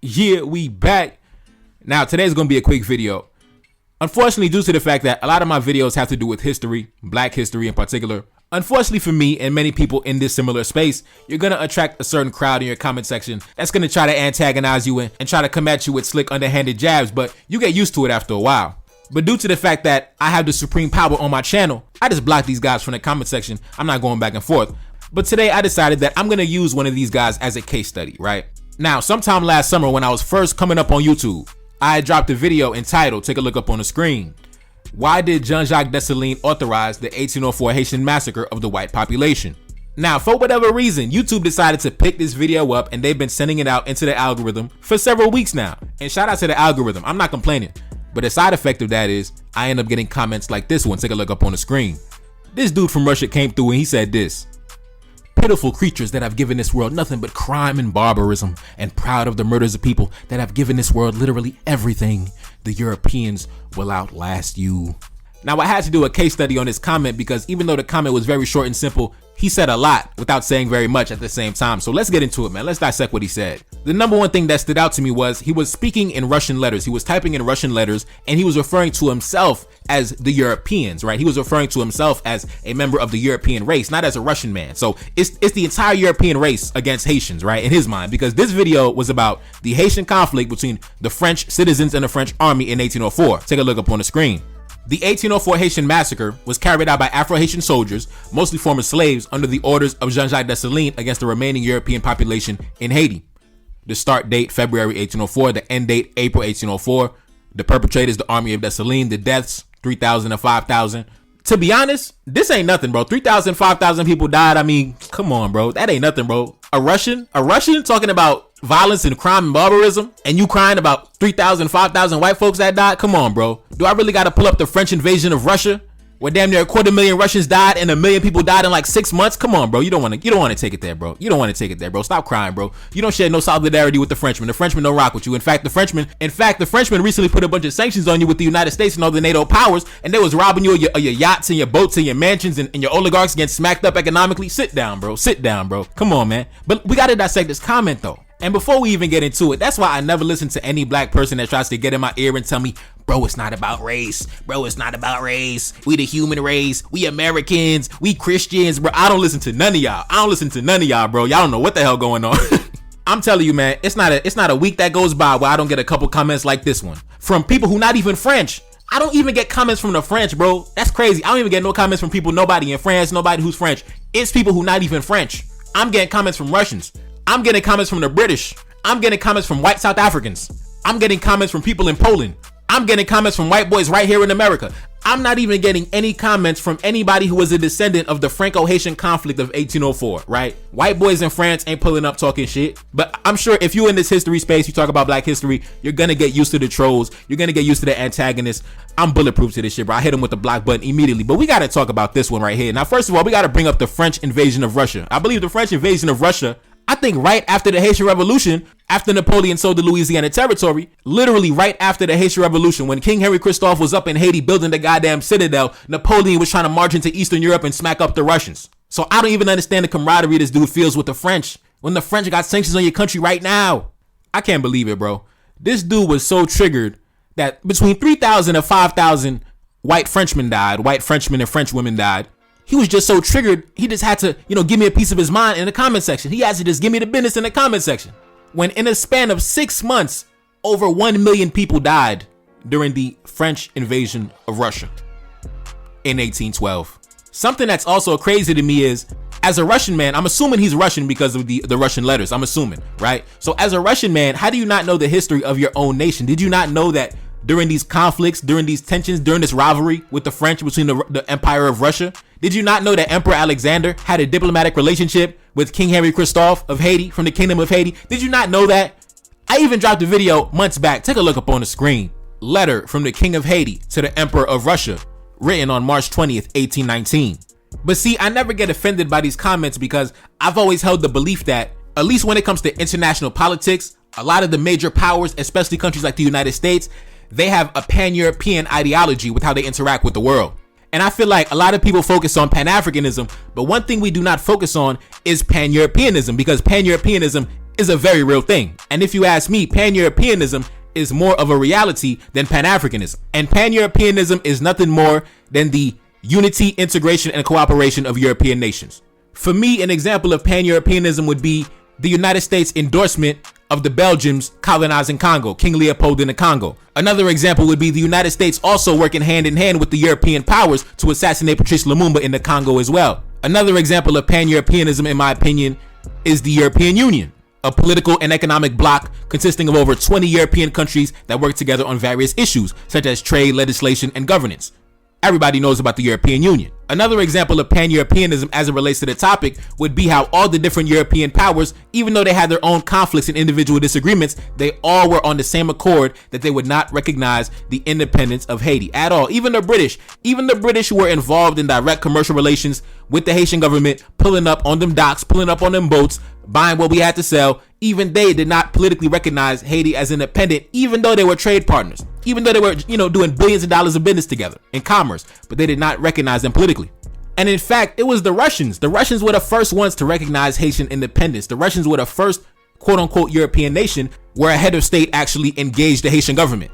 Yeah, we back. Now, today's going to be a quick video. Unfortunately, due to the fact that a lot of my videos have to do with history, black history in particular, unfortunately for me and many people in this similar space, you're going to attract a certain crowd in your comment section that's going to try to antagonize you and try to come at you with slick, underhanded jabs, but you get used to it after a while. But due to the fact that I have the supreme power on my channel, I just block these guys from the comment section. I'm not going back and forth. But today I decided that I'm going to use one of these guys as a case study, right? Now, sometime last summer when I was first coming up on YouTube, I dropped a video entitled, take a look up on the screen, Why did Jean-Jacques Dessalines authorize the 1804 Haitian massacre of the white population? Now, for whatever reason, YouTube decided to pick this video up and they've been sending it out into the algorithm for several weeks now. And shout out to the algorithm, I'm not complaining. But the side effect of that is I end up getting comments like this one, take a look up on the screen. This dude from Russia came through and he said this: pitiful creatures that have given this world nothing but crime and barbarism, and proud of the murders of people that have given this world literally everything, the Europeans will outlast you. Now, I had to do a case study on this comment because even though the comment was very short and simple, he said a lot without saying very much at the same time. So let's get into it, man. Let's dissect what he said. The number one thing that stood out to me was he was speaking in Russian letters. He was typing in Russian letters and he was referring to himself as the Europeans, right? He was referring to himself as a member of the European race, not as a Russian man. So it's the entire European race against Haitians, right? In his mind, because this video was about the Haitian conflict between the French citizens and the French army in 1804. Take a look up on the screen. The 1804 Haitian massacre was carried out by Afro-Haitian soldiers, mostly former slaves, under the orders of Jean-Jacques Dessalines against the remaining European population in Haiti. The start date, February 1804. The end date, April 1804. The perpetrators, the army of Dessalines. The deaths, 3,000 to 5,000. To be honest, this ain't nothing, bro. 3,000, 5,000 people died. I mean, come on, bro. That ain't nothing, bro. A Russian talking about violence and crime and barbarism, and you crying about 3,000, 5,000 white folks that died? Come on, bro. Do I really got to pull up the French invasion of Russia, where damn near 250,000 Russians died and 1 million people died in like 6 months? Come on, bro. You don't want to take it there, bro. You don't want to take it there, bro. Stop crying, bro. You don't share no solidarity with the Frenchmen. The Frenchmen don't rock with you. In fact, the Frenchmen recently put a bunch of sanctions on you with the United States and all the NATO powers, and they was robbing you of your yachts and your boats and your mansions, and your oligarchs getting smacked up economically. Sit down, bro. Sit down, bro. Come on, man. But we got to dissect this comment, though. And before we even get into it, that's why I never listen to any black person that tries to get in my ear and tell me, bro, it's not about race. Bro, it's not about race. We the human race. We Americans. We Christians. Bro, I don't listen to none of y'all. Bro. Y'all don't know what the hell going on. I'm telling you, man, it's not a week that goes by where I don't get a couple comments like this one from people who not even French. I don't even get comments from the French, bro. That's crazy. I don't even get no comments from people, nobody in France, nobody who's French. It's people who not even French. I'm getting comments from Russians. I'm getting comments from the British. I'm getting comments from white South Africans. I'm getting comments from people in Poland. I'm getting comments from white boys right here in America. I'm not even getting any comments from anybody who was a descendant of the Franco-Haitian conflict of 1804, right? White boys in France ain't pulling up talking shit. But I'm sure if you in this history space, you talk about black history, you're gonna get used to the trolls. You're gonna get used to the antagonists. I'm bulletproof to this shit, bro. I hit them with the block button immediately. But we gotta talk about this one right here. Now, first of all, we gotta bring up the French invasion of Russia. I believe the French invasion of Russia, I think right after the Haitian Revolution, after Napoleon sold the Louisiana territory, literally right after the Haitian Revolution, when King Henry Christophe was up in Haiti building the goddamn citadel, Napoleon was trying to march into Eastern Europe and smack up the Russians. So I don't even understand the camaraderie this dude feels with the French when the French got sanctions on your country right now. I can't believe it, bro. This dude was so triggered that between 3,000 and 5,000 white Frenchmen died, white Frenchmen and French women died. He was just so triggered, he just had to, give me a piece of his mind in the comment section. He has to just give me the business in the comment section. When in a span of 6 months, over 1 million people died during the French invasion of Russia in 1812. Something that's also crazy to me is, as a Russian man, I'm assuming he's Russian because of the Russian letters, I'm assuming, right? So as a Russian man, how do you not know the history of your own nation? Did you not know that during these conflicts, during these tensions, during this rivalry with the French between the Empire of Russia, did you not know that Emperor Alexander had a diplomatic relationship with King Henry Christophe of Haiti from the Kingdom of Haiti? Did you not know that? I even dropped a video months back. Take a look up on the screen. Letter from the King of Haiti to the Emperor of Russia, written on March 20th, 1819. But see, I never get offended by these comments because I've always held the belief that, at least when it comes to international politics, a lot of the major powers, especially countries like the United States, they have a pan-European ideology with how they interact with the world. And I feel like a lot of people focus on Pan-Africanism, but one thing we do not focus on is Pan-Europeanism, because Pan-Europeanism is a very real thing. And if you ask me, Pan-Europeanism is more of a reality than Pan-Africanism. And Pan-Europeanism is nothing more than the unity, integration, and cooperation of European nations. For me, an example of Pan-Europeanism would be the United States endorsement of the Belgians colonizing Congo, King Leopold in the Congo. Another example would be the United States also working hand in hand with the European powers to assassinate Patrice Lumumba in the Congo as well. Another example of Pan-Europeanism, in my opinion, is the European Union, a political and economic bloc consisting of over 20 European countries that work together on various issues, such as trade, legislation, and governance. Everybody knows about the European Union. Another example of Pan-Europeanism as it relates to the topic would be how all the different European powers, even though they had their own conflicts and individual disagreements, they all were on the same accord that they would not recognize the independence of Haiti at all. Even the British were involved in direct commercial relations with the Haitian government, pulling up on them docks, pulling up on them boats, buying what we had to sell. Even they did not politically recognize Haiti as independent, even though they were trade partners, even though they were, doing billions of dollars of business together in commerce, but they did not recognize them politically. And in fact, it was the Russians. The Russians were the first ones to recognize Haitian independence. The Russians were the first quote unquote European nation where a head of state actually engaged the Haitian government,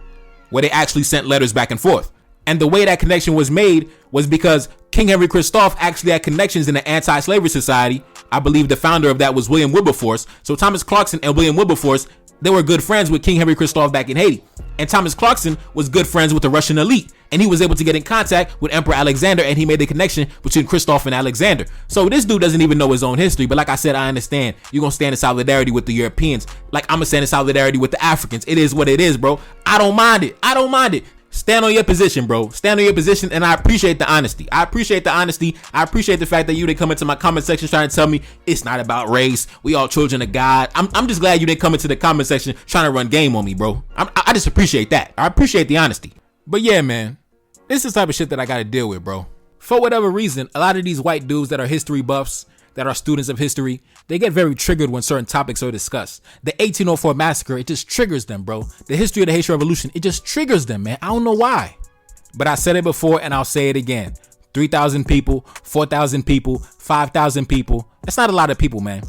where they actually sent letters back and forth. And the way that connection was made was because King Henry Christophe actually had connections in the anti-slavery society. I believe the founder of that was William Wilberforce. So Thomas Clarkson and William Wilberforce, they were good friends with King Henry Christophe back in Haiti. And Thomas Clarkson was good friends with the Russian elite. And he was able to get in contact with Emperor Alexander, and he made the connection between Christophe and Alexander. So this dude doesn't even know his own history. But like I said, I understand. You're going to stand in solidarity with the Europeans. Like I'm going to stand in solidarity with the Africans. It is what it is, bro. I don't mind it. Stand on your position, bro. Stand on your position, and I appreciate the honesty. I appreciate the fact that you didn't come into my comment section trying to tell me it's not about race. We all children of God. I'm just glad you didn't come into the comment section trying to run game on me, bro. I just appreciate that. I appreciate the honesty. But yeah, man, this is the type of shit that I got to deal with, bro. For whatever reason, a lot of these white dudes that are history buffs, that are students of history, they get very triggered when certain topics are discussed. The 1804 massacre, it just triggers them, bro. The history of the Haitian Revolution, it just triggers them, man. I don't know why. But I said it before and I'll say it again. 3,000 people, 4,000 people, 5,000 people. That's not a lot of people, man.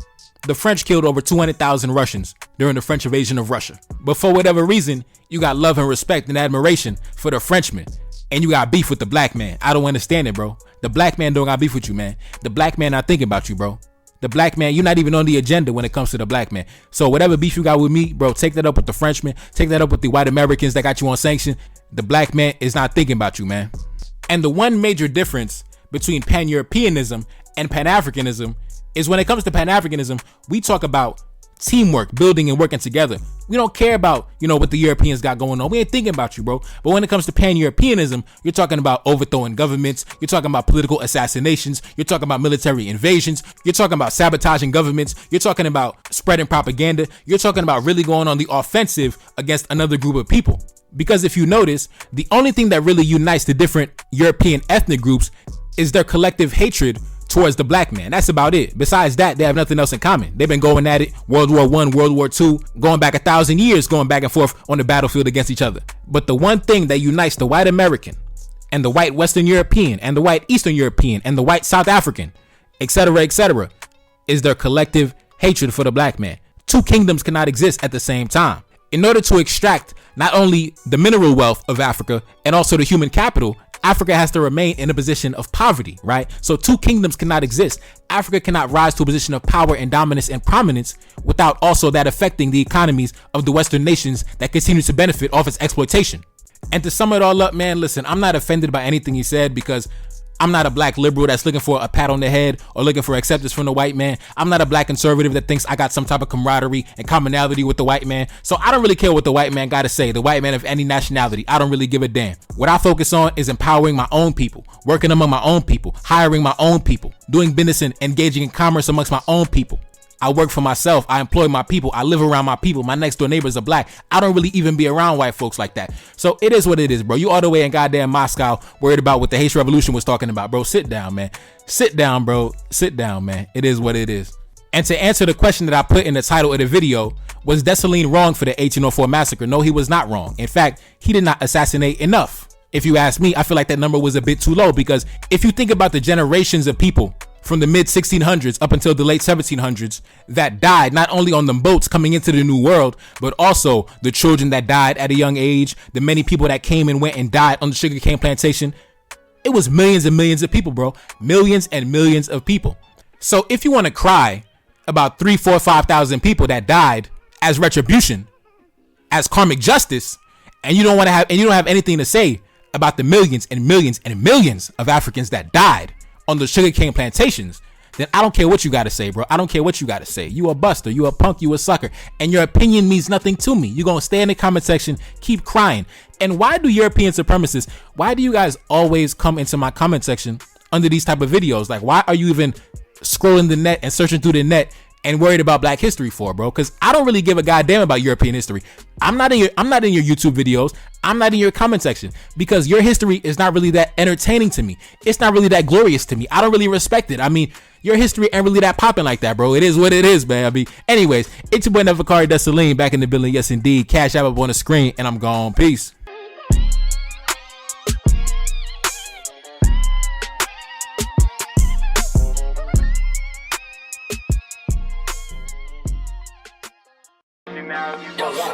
The French killed over 200,000 Russians during the French invasion of Russia. But for whatever reason, you got love and respect and admiration for the Frenchmen. And you got beef with the black man. I don't understand it, bro. The black man don't got beef with you, man. The black man not thinking about you, bro. The black man, you're not even on the agenda when it comes to the black man. So whatever beef you got with me, bro, take that up with the Frenchmen. Take that up with the white Americans that got you on sanction. The black man is not thinking about you, man. And the one major difference between Pan-Europeanism and Pan-Africanism is when it comes to Pan-Africanism, we talk about teamwork, building and working together. We don't care about, what the Europeans got going on. We ain't thinking about you, bro. But when it comes to Pan-Europeanism, you're talking about overthrowing governments. You're talking about political assassinations. You're talking about military invasions. You're talking about sabotaging governments. You're talking about spreading propaganda. You're talking about really going on the offensive against another group of people. Because if you notice, the only thing that really unites the different European ethnic groups is their collective hatred towards the black man. That's about it. Besides that, they have nothing else in common. They've been going at it, World War I, World War II, going back 1,000 years, going back and forth on the battlefield against each other. But the one thing that unites the white American and the white Western European and the white Eastern European and the white South African, etc., is their collective hatred for the black man. Two kingdoms cannot exist at the same time. In order to extract not only the mineral wealth of Africa and also the human capital, Africa has to remain in a position of poverty, right? So two kingdoms cannot exist. Africa cannot rise to a position of power and dominance and prominence without also that affecting the economies of the Western nations that continue to benefit off its exploitation. And to sum it all up, man, listen, I'm not offended by anything he said because I'm not a black liberal that's looking for a pat on the head or looking for acceptance from the white man. I'm not a black conservative that thinks I got some type of camaraderie and commonality with the white man. So I don't really care what the white man got to say. The white man of any nationality, I don't really give a damn. What I focus on is empowering my own people, working among my own people, hiring my own people, doing business and engaging in commerce amongst my own people. I work for myself. I employ my people. I live around my people. My next door neighbors are black. I don't really even be around white folks like that. So it is what it is, bro. You all the way in goddamn Moscow worried about what the Haitian Revolution was talking about, bro. Sit down, man. Sit down, bro. Sit down, man. It is what it is. And to answer the question that I put in the title of the video, was Dessalines wrong for the 1804 massacre? No, he was not wrong. In fact, he did not assassinate enough. If you ask me, I feel like that number was a bit too low because if you think about the generations of people from the mid 1600s up until the late 1700s that died not only on the boats coming into the New World, but also the children that died at a young age, the many people that came and went and died on the sugarcane plantation. It was millions and millions of people, bro. Millions and millions of people. So if you want to cry about 3, 4, 5,000 people that died as retribution, as karmic justice, and you don't have anything to say about the millions and millions and millions of Africans that died on the sugarcane plantations, then I don't care what you got to say, bro. I don't care what you got to say. You a buster, you a punk, you a sucker, and your opinion means nothing to me. You're going to stay in the comment section, keep crying. And why do European supremacists, why do you guys always come into my comment section under these type of videos? Like, why are you even scrolling the net and searching through the net and worried about Black history for, bro? Because I don't really give a goddamn about European history. I'm not in your YouTube videos. I'm not in your comment section because your history is not really that entertaining to me. It's not really that glorious to me. I don't really respect it. I mean, your history ain't really that popping like that, bro. It is what it is, man. I mean, anyways, it's your boy Neferkari Dessalines back in the building. Yes, indeed. Cash App up on the screen, and I'm gone. Peace.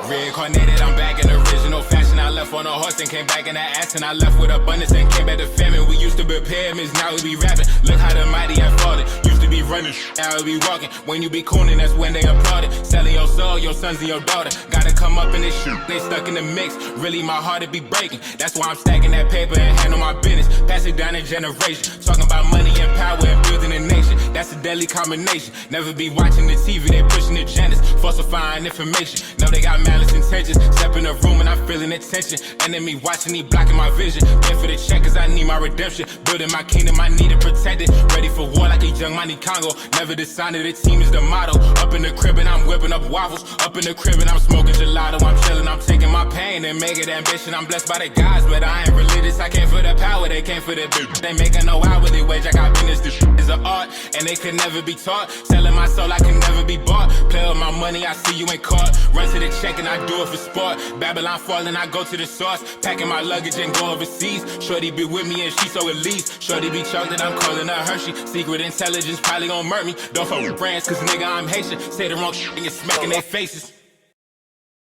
Reincarnated, I'm back in original fashion. I left on a horse and came back in the ass, and I left with abundance and came back to famine. We used to be pyramids, now we be rapping. Look how the mighty have fallen. Used to be running, now we be walking. When you be cooning, that's when they applauded. Selling your soul, your sons and your daughter. Gotta come up in this shit, they stuck in the mix. Really, my heart it be breaking. That's why I'm stacking that paper and handle my business. Pass it down in generation. Talking about money and power and building a nation. That's a deadly combination. Never be watching the TV, they pushing agendas, falsifying information. No, they got malice intentions. Step in the room and I'm feeling the tension. Enemy watching, he blocking my vision. Pay for the check cause I need my redemption. Building my kingdom, I need it protected. Ready for war like a young Money Congo. Never decided the team is the motto. Up in the crib and I'm whipping up waffles. Up in the crib and I'm smoking gelato. I'm chilling, I'm taking my pain and make it ambition. I'm blessed by the gods, but I ain't religious. I came for the power, they came for the bitch. They making no hourly wage. I got business, this shit is an art, and they could never be taught. Selling my soul, I can never be bought. Play with my money, I see you ain't caught. Run to the check and I do it for sport. Babylon falling, I go to the source. Packing my luggage and go overseas. Shorty be with me and she so elite. Shorty be chocolate, I'm calling her Hershey. Secret intelligence probably gon' murk me. Don't fuck with friends, cause nigga I'm Haitian. Say the wrong shit and you're smacking their faces.